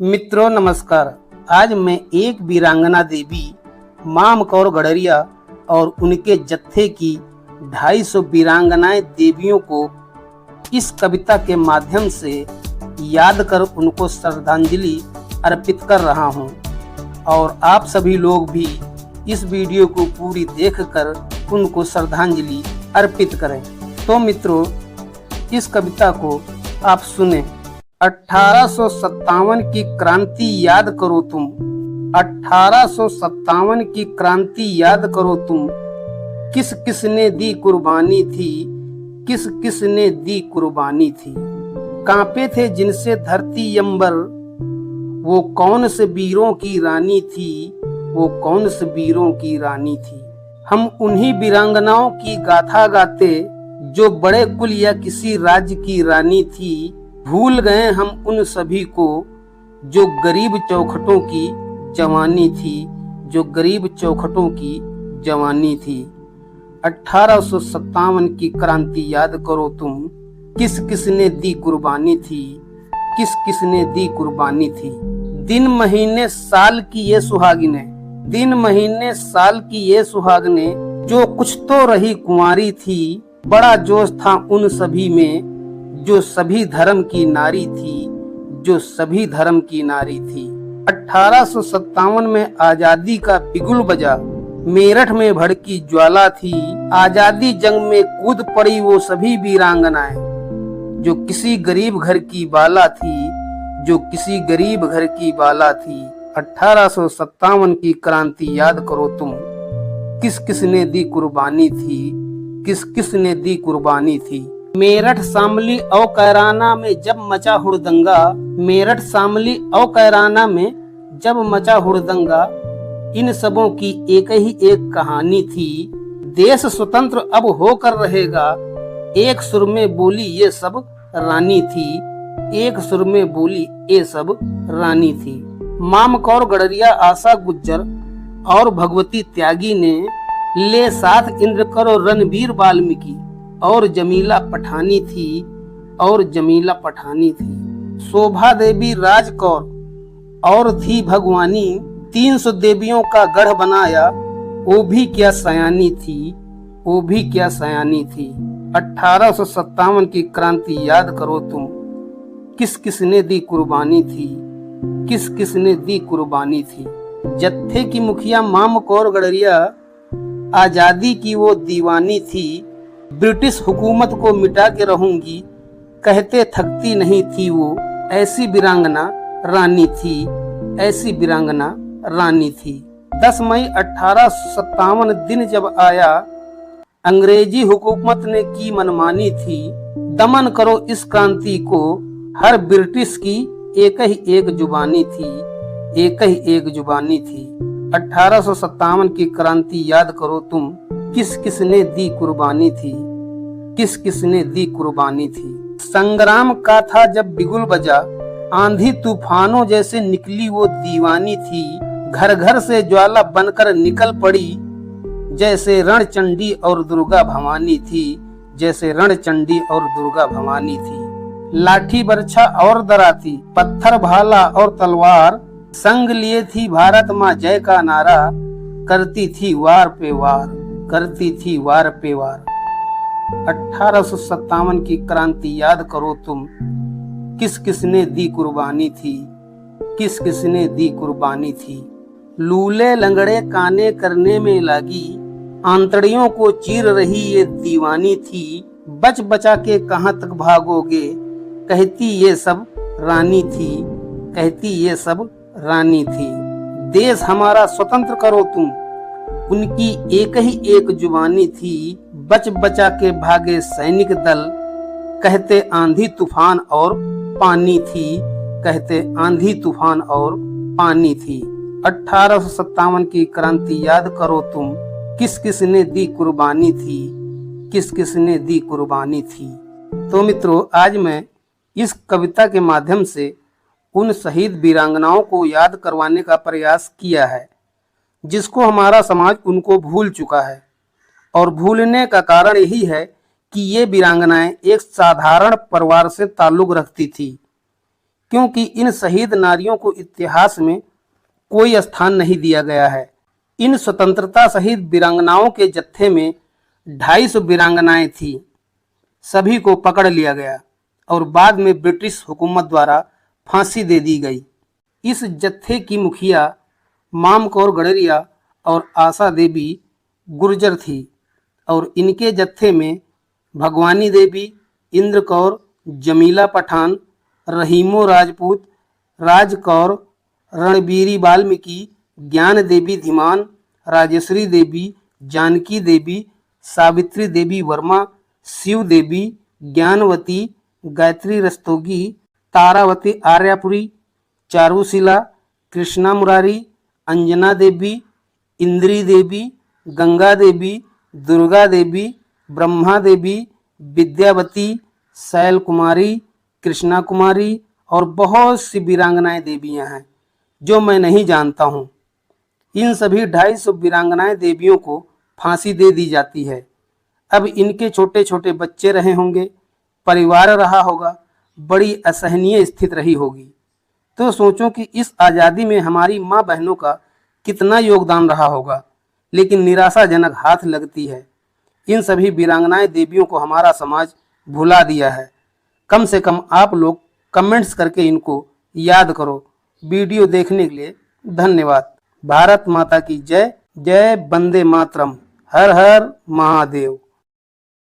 मित्रों नमस्कार। आज मैं एक वीरांगना देवी माम कौर गडरिया और उनके जत्थे की 250 वीरांगनाएं देवियों को इस कविता के माध्यम से याद कर उनको श्रद्धांजलि अर्पित कर रहा हूं और आप सभी लोग भी इस वीडियो को पूरी देखकर उनको श्रद्धांजलि अर्पित करें। तो मित्रों, इस कविता को आप सुने। 1857 की क्रांति याद करो तुम, 1857 की क्रांति याद करो तुम, किस किस ने दी कुर्बानी थी, किस किस ने दी कुर्बानी थी। कांपे थे जिनसे धरती अंबर, वो कौन से वीरों की रानी थी, वो कौन से वीरों की रानी थी। हम उन्हीं वीरांगनाओं की गाथा गाते जो बड़े कुल या किसी राज्य की रानी थी। भूल गए हम उन सभी को जो गरीब चौखटों की जवानी थी, जो गरीब चौखटों की जवानी थी। 1857 की क्रांति याद करो तुम, किस किस ने दी कुर्बानी थी, किस किस ने दी कुर्बानी थी। दिन महीने साल की ये सुहागिने, दिन महीने साल की ये सुहागने, जो कुछ तो रही कुंवारी थी। बड़ा जोश था उन सभी में जो सभी धर्म की नारी थी, जो सभी धर्म की नारी थी। 1857 में आजादी का बिगुल बजा, मेरठ में भड़की ज्वाला थी। आजादी जंग में कूद पड़ी वो सभी वीरांगनाएं जो किसी गरीब घर की बाला थी, जो किसी गरीब घर की बाला थी। 1857 की क्रांति याद करो तुम, किस किस ने दी कुर्बानी थी, किस किस ने दी कुर्बानी थी। मेरठ शामली और कैराना में जब मचा हुड़दंगा, मेरठ शामली और कैराना में जब मचा हुड़दंगा, इन सबों की एक ही एक कहानी थी। देश स्वतंत्र अब होकर रहेगा, एक सुर में बोली ये सब रानी थी, एक सुर में बोली ये सब रानी थी। माम कौर गडरिया, आशा गुज्जर और भगवती त्यागी ने ले साथ इंद्रकर और रणवीर वाल्मीकि और जमीला पठानी थी, और जमीला पठानी थी। शोभा देवी राजकौर और थी भगवानी, 300 देवियों का गढ़ बनाया, वो भी क्या सयानी थी, वो भी क्या सयानी थी। 1857 की क्रांति याद करो तुम, किस किस ने दी कुर्बानी थी, किस किस ने दी कुर्बानी थी। जत्थे की मुखिया माम कौर गडरिया आजादी की वो दीवानी थी। ब्रिटिश हुकूमत को मिटा के रहूंगी कहते थकती नहीं थी वो, ऐसी वीरांगना रानी थी, ऐसी वीरांगना रानी थी। 10 मई 1857 दिन जब आया, अंग्रेजी हुकूमत ने की मनमानी थी। दमन करो इस क्रांति को, हर ब्रिटिश की एक ही एक जुबानी थी, एक ही एक जुबानी थी। 1857 की क्रांति याद करो तुम, किस किस ने दी कुर्बानी थी, किस किस ने दी कुर्बानी थी। संग्राम का था जब बिगुल बजा, आंधी तूफानों जैसे निकली वो दीवानी थी। घर घर से ज्वाला बनकर निकल पड़ी, जैसे रणचंडी और दुर्गा भवानी थी, जैसे रणचंडी और दुर्गा भवानी थी। लाठी बरछा और दराती, पत्थर भाला और तलवार, संग लिए थी भारत माँ जय का नारा, करती थी वार पे वार, करती थी वार पे वार। 1857 की क्रांति याद करो तुम, किस किस ने दी कुर्बानी थी, किस किस ने दी कुर्बानी थी। लूले लंगड़े काने करने में लागी, आंतड़ियों को चीर रही ये दीवानी थी। बच बचा के कहां तक भागोगे, कहती ये सब रानी थी, कहती ये सब रानी थी। देश हमारा स्वतंत्र करो तुम, उनकी एक ही एक जुबानी थी। बच बचा के भागे सैनिक दल, कहते आंधी तूफान और पानी थी, कहते आंधी तूफान और पानी थी। 1857 की क्रांति याद करो तुम, किस किस ने दी कुर्बानी थी, किस किस ने दी कुर्बानी थी। तो मित्रों, आज मैं इस कविता के माध्यम से उन शहीद वीरांगनाओं को याद करवाने का प्रयास किया है जिसको हमारा समाज उनको भूल चुका है। और भूलने का कारण यही है कि ये वीरांगनाएं एक साधारण परिवार से ताल्लुक रखती थी। क्योंकि इन शहीद नारियों को इतिहास में कोई स्थान नहीं दिया गया है। इन स्वतंत्रता शहीद वीरांगनाओं के जत्थे में 250 वीरांगनाएं थी। सभी को पकड़ लिया गया और बाद में ब्रिटिश हुकूमत द्वारा फांसी दे दी गई। इस जत्थे की मुखिया माम कौर गडरिया और आशा देवी गुर्जर थी और इनके जत्थे में भगवानी देवी, इंद्र कौर, जमीला पठान, रहीमो राजपूत, राज कौर, रणबीरी वाल्मीकि, ज्ञान देवी धीमान, राजेश्वरी देवी, जानकी देवी, सावित्री देवी वर्मा, शिव देवी, ज्ञानवती, गायत्री रस्तोगी, तारावती आर्यापुरी, चारूशिला, कृष्णा मुरारी, अंजना देवी, इंद्री देवी, गंगा देवी, दुर्गा देवी, ब्रह्मा देवी, विद्यावती, शैल कुमारी, कृष्णा कुमारी और बहुत सी वीरांगनाएं देवियां हैं जो मैं नहीं जानता हूँ। इन सभी 250 वीरांगनाएं देवियों को फांसी दे दी जाती है। अब इनके छोटे छोटे बच्चे रहे होंगे, परिवार रहा होगा, बड़ी असहनीय स्थिति रही होगी। तो सोचो कि इस आज़ादी में हमारी माँ बहनों का कितना योगदान रहा होगा, लेकिन निराशाजनक हाथ लगती है। इन सभी वीरांगनाएं देवियों को हमारा समाज भुला दिया है। कम से कम आप लोग कमेंट्स करके इनको याद करो। वीडियो देखने के लिए धन्यवाद। भारत माता की जय। जय वंदे मातरम। हर हर महादेव।